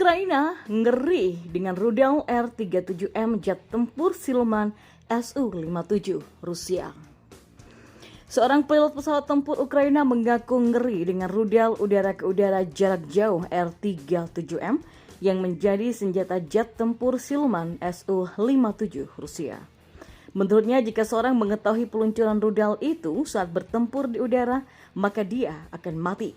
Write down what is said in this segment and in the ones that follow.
Ukraina ngeri dengan rudal R-37M jet tempur siluman Su-57 Rusia. Seorang pilot pesawat tempur Ukraina mengaku ngeri dengan rudal udara-ke-udara jarak jauh R-37M yang menjadi senjata jet tempur siluman Su-57 Rusia. Menurutnya, jika seorang mengetahui peluncuran rudal itu saat bertempur di udara, maka dia akan mati.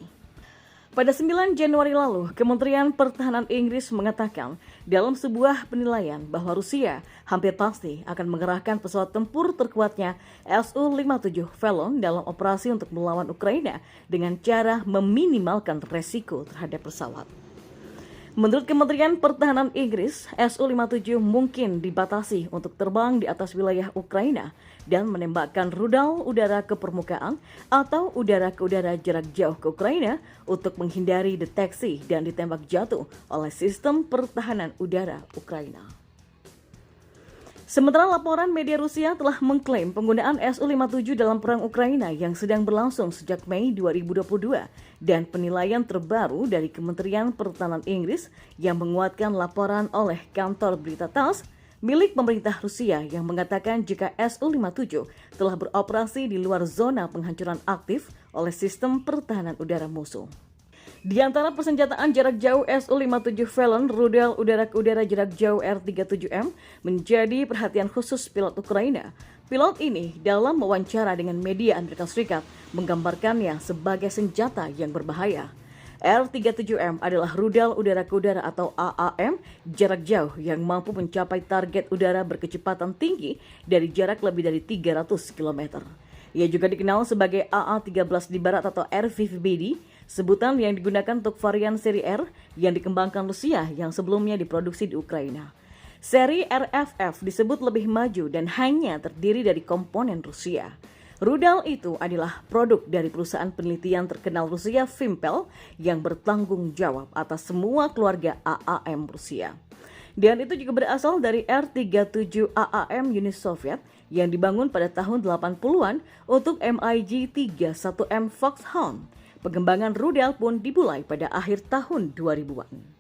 Pada 9 Januari lalu, Kementerian Pertahanan Inggris mengatakan dalam sebuah penilaian bahwa Rusia hampir pasti akan mengerahkan pesawat tempur terkuatnya Su-57 Valon dalam operasi untuk melawan Ukraina dengan cara meminimalkan resiko terhadap pesawat. Menurut Kementerian Pertahanan Inggris, Su-57 mungkin dibatasi untuk terbang di atas wilayah Ukraina dan menembakkan rudal udara ke permukaan atau udara-ke-udara jarak jauh ke Ukraina untuk menghindari deteksi dan ditembak jatuh oleh sistem pertahanan udara Ukraina. Sementara laporan media Rusia telah mengklaim penggunaan Su-57 dalam perang Ukraina yang sedang berlangsung sejak Mei 2022 dan penilaian terbaru dari Kementerian Pertahanan Inggris yang menguatkan laporan oleh kantor berita TASS milik pemerintah Rusia yang mengatakan jika Su-57 telah beroperasi di luar zona penghancuran aktif oleh sistem pertahanan udara musuh. Di antara persenjataan jarak jauh Su-57 Valon, rudal udara-ke-udara jarak jauh R-37M menjadi perhatian khusus pilot Ukraina. Pilot ini dalam wawancara dengan media Amerika Serikat menggambarkannya sebagai senjata yang berbahaya. R-37M adalah rudal udara-ke-udara atau AAM jarak jauh yang mampu mencapai target udara berkecepatan tinggi dari jarak lebih dari 300 km. Ia juga dikenal sebagai AA-13 di barat atau R-50BD, sebutan yang digunakan untuk varian seri R yang dikembangkan Rusia yang sebelumnya diproduksi di Ukraina. Seri RFF disebut lebih maju dan hanya terdiri dari komponen Rusia. Rudal itu adalah produk dari perusahaan penelitian terkenal Rusia Vimpel yang bertanggung jawab atas semua keluarga AAM Rusia. Dan itu juga berasal dari R-37 AAM Uni Soviet yang dibangun pada tahun 80-an untuk MiG-31M Foxhound. Pengembangan rudal pun dimulai pada akhir tahun 2000-an.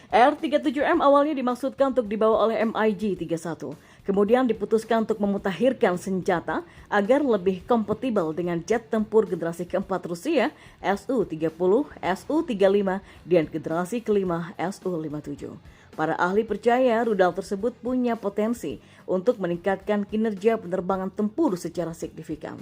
R-37M awalnya dimaksudkan untuk dibawa oleh MiG-31. Kemudian diputuskan untuk memutakhirkan senjata agar lebih kompatibel dengan jet tempur generasi keempat Rusia Su-30, Su-35, dan generasi kelima Su-57. Para ahli percaya rudal tersebut punya potensi untuk meningkatkan kinerja penerbangan tempur secara signifikan.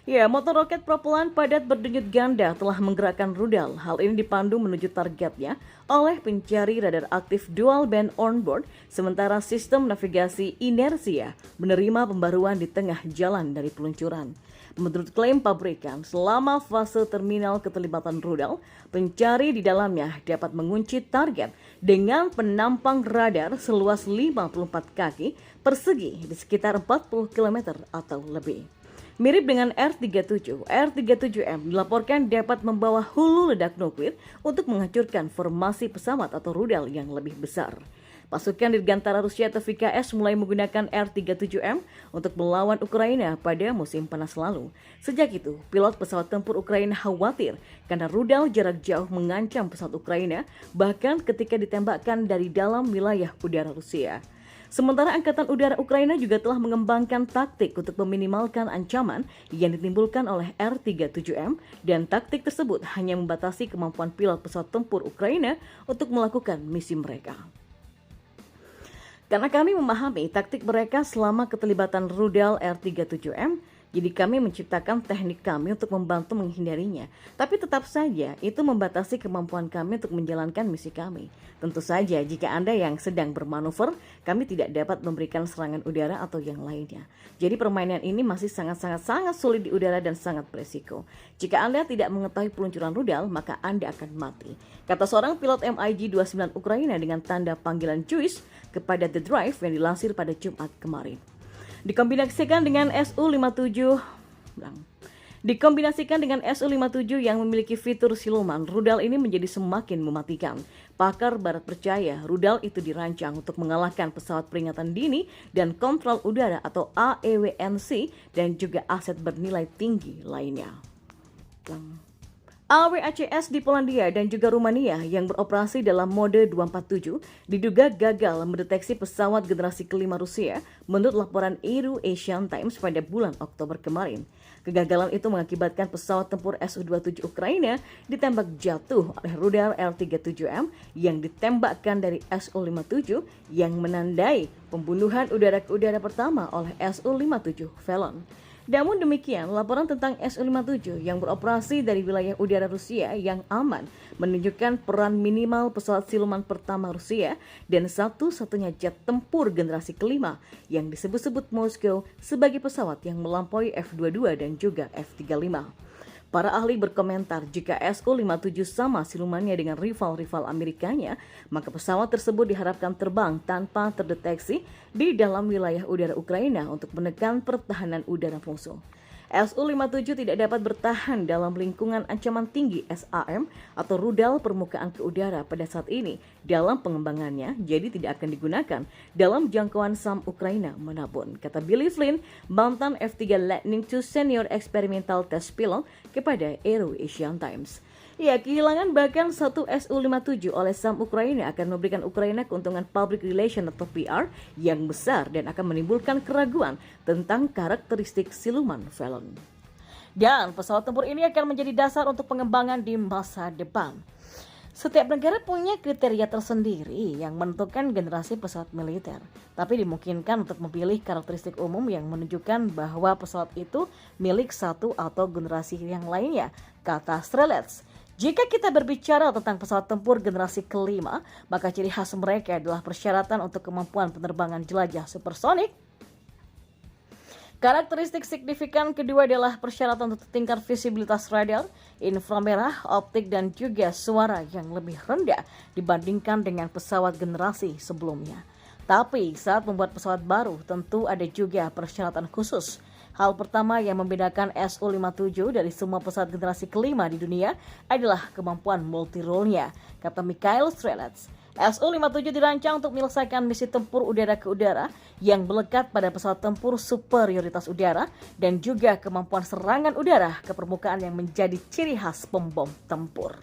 Ya, motor roket propelan padat berdenyut ganda telah menggerakkan rudal. Hal ini dipandu menuju targetnya oleh pencari radar aktif dual band onboard, sementara sistem navigasi inersia menerima pembaruan di tengah jalan dari peluncuran. Menurut klaim pabrikan, selama fase terminal keterlibatan rudal, pencari di dalamnya dapat mengunci target dengan penampang radar seluas 54 kaki persegi di sekitar 40 km atau lebih. Mirip dengan R-37, R-37M dilaporkan dapat membawa hulu ledak nuklir untuk menghancurkan formasi pesawat atau rudal yang lebih besar. Pasukan Dirgantara Rusia atau VKS mulai menggunakan R-37M untuk melawan Ukraina pada musim panas lalu. Sejak itu, pilot pesawat tempur Ukraina khawatir karena rudal jarak jauh mengancam pesawat Ukraina bahkan ketika ditembakkan dari dalam wilayah udara Rusia. Sementara Angkatan Udara Ukraina juga telah mengembangkan taktik untuk meminimalkan ancaman yang ditimbulkan oleh R-37M dan taktik tersebut hanya membatasi kemampuan pilot pesawat tempur Ukraina untuk melakukan misi mereka. Karena kami memahami taktik mereka selama keterlibatan rudal R-37M, jadi kami menciptakan teknik kami untuk membantu menghindarinya. Tapi tetap saja itu membatasi kemampuan kami untuk menjalankan misi kami. Tentu saja jika Anda yang sedang bermanuver, kami tidak dapat memberikan serangan udara atau yang lainnya. Jadi permainan ini masih sangat sulit di udara dan sangat beresiko. Jika Anda tidak mengetahui peluncuran rudal, maka Anda akan mati. Kata seorang pilot MiG-29 Ukraina dengan tanda panggilan Jewish kepada The Drive yang dilansir pada Jumat kemarin. Dikombinasikan dengan Su-57 yang memiliki fitur siluman, rudal ini menjadi semakin mematikan. Pakar barat percaya rudal itu dirancang untuk mengalahkan pesawat peringatan dini dan kontrol udara atau AEWNC dan juga aset bernilai tinggi lainnya. AWACS di Polandia dan juga Rumania yang beroperasi dalam mode 247 diduga gagal mendeteksi pesawat generasi kelima Rusia menurut laporan Euro Asian Times pada bulan Oktober kemarin. Kegagalan itu mengakibatkan pesawat tempur Su-27 Ukraina ditembak jatuh oleh rudal L-37M yang ditembakkan dari Su-57 yang menandai pembunuhan udara ke udara pertama oleh Su-57 Felon. Namun demikian, laporan tentang Su-57 yang beroperasi dari wilayah udara Rusia yang aman menunjukkan peran minimal pesawat siluman pertama Rusia dan satu-satunya jet tempur generasi kelima yang disebut-sebut Moskow sebagai pesawat yang melampaui F-22 dan juga F-35. Para ahli berkomentar jika Su-57 sama silumannya dengan rival-rival Amerikanya, maka pesawat tersebut diharapkan terbang tanpa terdeteksi di dalam wilayah udara Ukraina untuk menekan pertahanan udara musuh. Su-57 tidak dapat bertahan dalam lingkungan ancaman tinggi SAM atau rudal permukaan ke udara pada saat ini dalam pengembangannya, jadi tidak akan digunakan dalam jangkauan SAM Ukraina manapun, kata Billy Flynn, mantan F-3 Lightning II Senior Experimental Test Pilot kepada Euro Asian Times. Ya, kehilangan bahkan satu Su-57 oleh SAM Ukraina akan memberikan Ukraina keuntungan public relation atau PR yang besar dan akan menimbulkan keraguan tentang karakteristik siluman Felon. Dan pesawat tempur ini akan menjadi dasar untuk pengembangan di masa depan. Setiap negara punya kriteria tersendiri yang menentukan generasi pesawat militer, tapi dimungkinkan untuk memilih karakteristik umum yang menunjukkan bahwa pesawat itu milik satu atau generasi yang lainnya, kata Strelets. Jika kita berbicara tentang pesawat tempur generasi kelima, maka ciri khas mereka adalah persyaratan untuk kemampuan penerbangan jelajah supersonik. Karakteristik signifikan kedua adalah persyaratan untuk tingkat visibilitas radar, inframerah, optik, dan juga suara yang lebih rendah dibandingkan dengan pesawat generasi sebelumnya. Tapi saat membuat pesawat baru, tentu ada juga persyaratan khusus. Hal pertama yang membedakan Su-57 dari semua pesawat generasi kelima di dunia adalah kemampuan multi-role-nya, kata Mikhail Strelets. Su-57 dirancang untuk menyelesaikan misi tempur udara ke udara yang melekat pada pesawat tempur superioritas udara dan juga kemampuan serangan udara ke permukaan yang menjadi ciri khas pembom tempur.